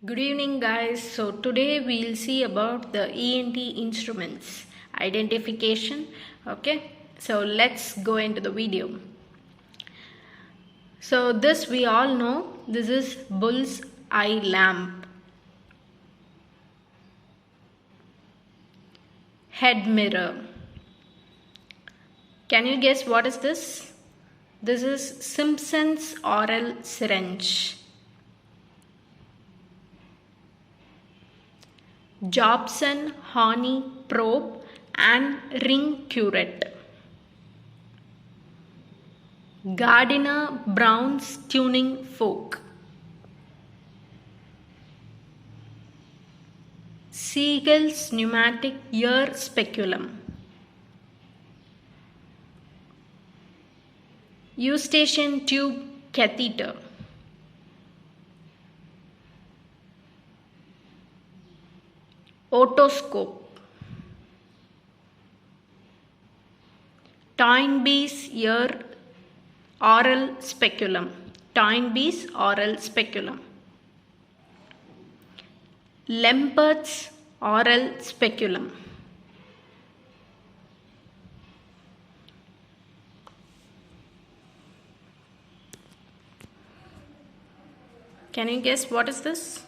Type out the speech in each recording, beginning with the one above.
Good evening, guys. So, today we'll see about the ENT instruments identification. Okay, so let's go into the video. So, this we all know, this is bull's eye lamp, head mirror. Can you guess what is this? This is Simpson's oral syringe. Jobson Horny probe and ring curette. Gardiner Brown's tuning fork. Siegel's pneumatic ear speculum. Eustachian tube catheter. Otoscope. Toynbee's ear oral speculum. Toynbee's oral speculum. Lempert's oral speculum. Can you guess what is this?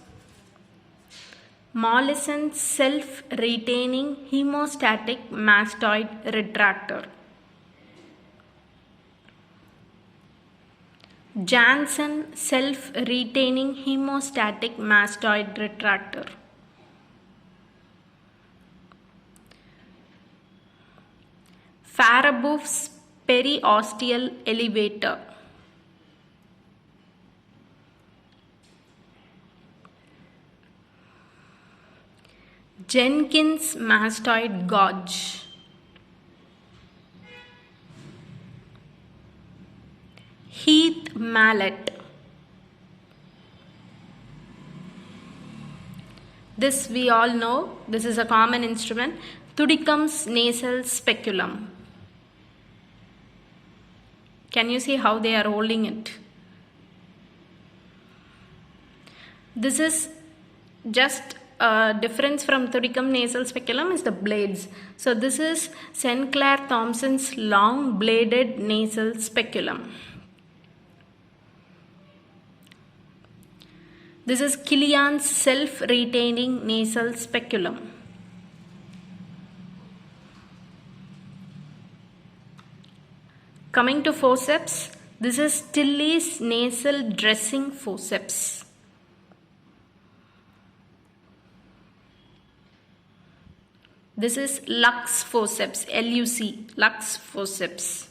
Mollison's self-retaining hemostatic mastoid retractor. Janssen self-retaining hemostatic mastoid retractor. Farabeuf's periosteal elevator. Jenkins mastoid gauge. Heath mallet. This we all know, this is a common instrument. Tudicum's nasal speculum. Can you see how they are holding it? This is just a difference from Tudicum nasal speculum is the blades. So this is Sinclair Thompson's long bladed nasal speculum. This is Killian's self-retaining nasal speculum. Coming to forceps, this is Tilley's nasal dressing forceps. This is Lux forceps, L-U-C, Lux forceps.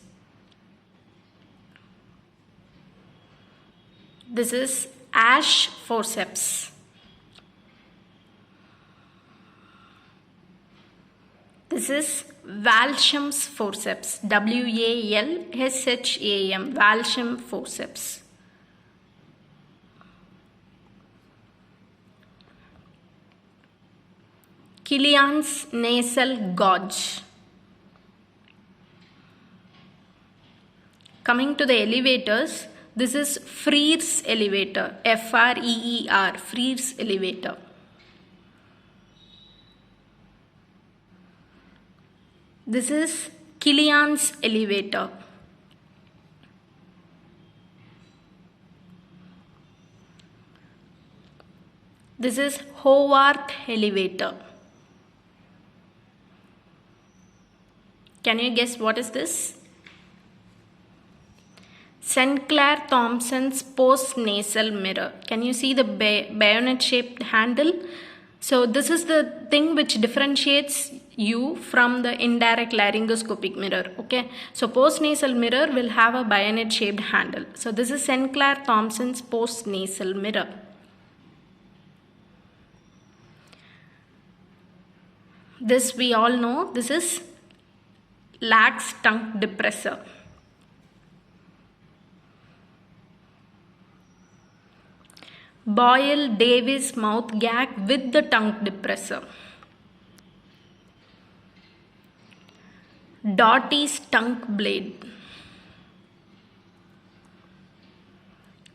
This is Ash forceps. This is Walsham's forceps, W-A-L-S-H-A-M, Walsham forceps. Killian's nasal gauge. Coming to the elevators, this is Freer's elevator, F-R-E-E-R, Freer's elevator. This is Killian's elevator. This is Howarth elevator. Can you guess what is this? Sinclair Thompson's post-nasal mirror. Can you see the bayonet-shaped handle? So this is the thing which differentiates you from the indirect laryngoscopic mirror. Okay. So post-nasal mirror will have a bayonet-shaped handle. So this is Sinclair Thompson's post-nasal mirror. This we all know. This is Lack's tongue depressor. Boyle Davis mouth gag with the tongue depressor. Doty's tongue blade.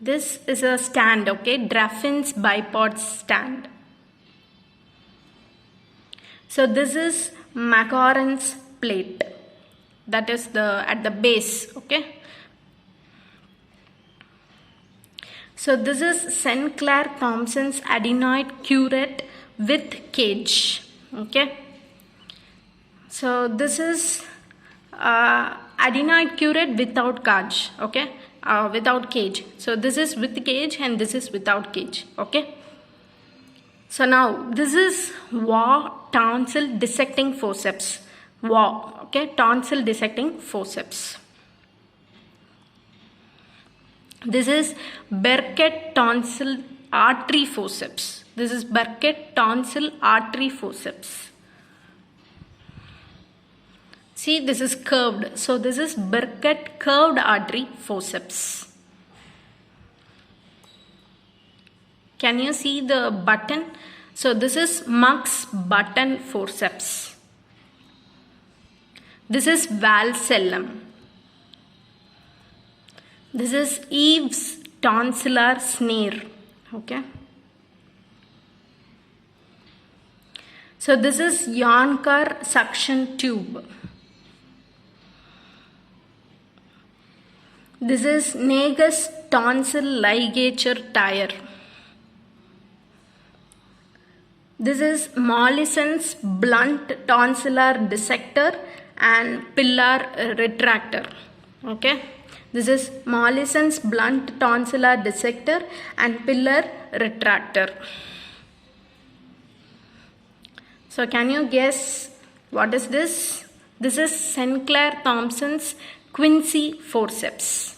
This is a stand, okay, Draffin's bipod stand. So this is Maclaurin's plate, that is at the base, okay. So this is Sinclair Thompson's adenoid curette with cage, okay. So this is adenoid curette without cage, okay, without cage. So this is with cage and this is without cage, okay. So now this is Waugh tonsil dissecting forceps, Waugh, okay, tonsil dissecting forceps. This is Burkett tonsil artery forceps. This is Burkett tonsil artery forceps. See, this is curved. So this is Burkett curved artery forceps. Can you see the button? So this is Muggs button forceps. This is Valcellum. This is Eve's tonsillar snare, okay. So this is Yonkar suction tube. This is Nagus tonsil ligature tire. This is Mollison's blunt tonsillar dissector and pillar retractor, okay. This is Mollison's blunt tonsillar dissector and pillar retractor. So can you guess what is this? This is Sinclair Thompson's Quincy forceps.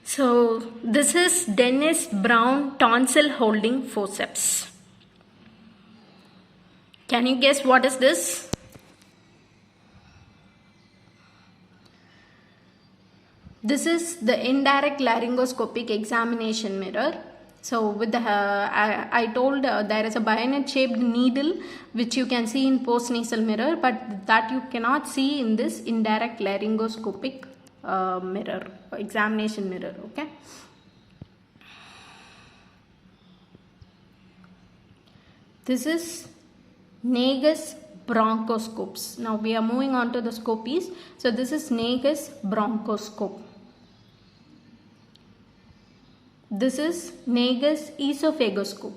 So this is Dennis Brown tonsil holding forceps. Can you guess what is this? This is the indirect laryngoscopic examination mirror. So with the I told there is a bayonet shaped needle which you can see in postnasal mirror, but that you cannot see in this indirect laryngoscopic mirror, examination mirror, okay. This is Nagus bronchoscopes. Now we are moving on to the scopies. So this is Nagus bronchoscope. This is Nagus esophagoscope.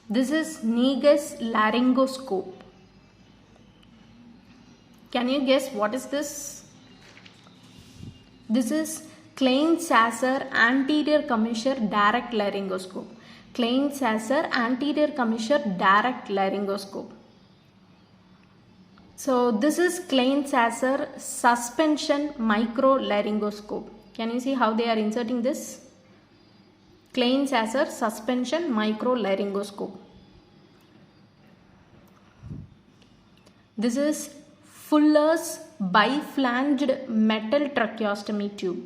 This is Nagus laryngoscope. Can you guess what is this? This is Klein-Sasser anterior commissure direct laryngoscope. Klein-Sasser anterior commissure direct laryngoscope. So this is Klein-Sasser suspension micro laryngoscope. Can you see how they are inserting this? Klein-Sasser suspension micro laryngoscope. This is Fuller's biflanged metal tracheostomy tube.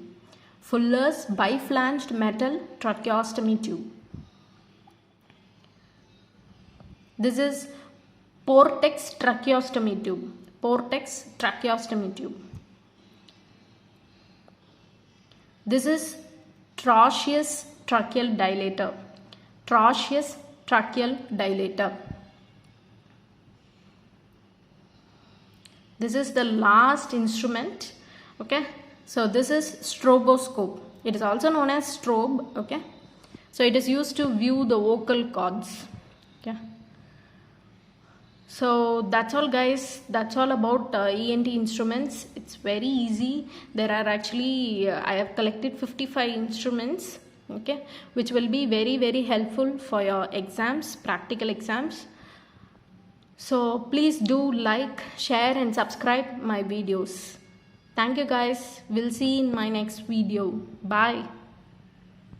Fuller's biflanged metal tracheostomy tube. This is Portex tracheostomy tube. Portex tracheostomy tube. This is Trocheus tracheal dilator. Trocheus tracheal dilator. This is the last instrument, okay. So this is stroboscope. It is also known as strobe, okay. So it is used to view the vocal cords, okay. So that's all guys, that's all about ENT instruments. It's very easy. There are actually I have collected 55 instruments, okay, which will be very helpful for your exams, practical exams. So please do like, share and subscribe my videos. Thank you guys. We'll see you in my next video. Bye.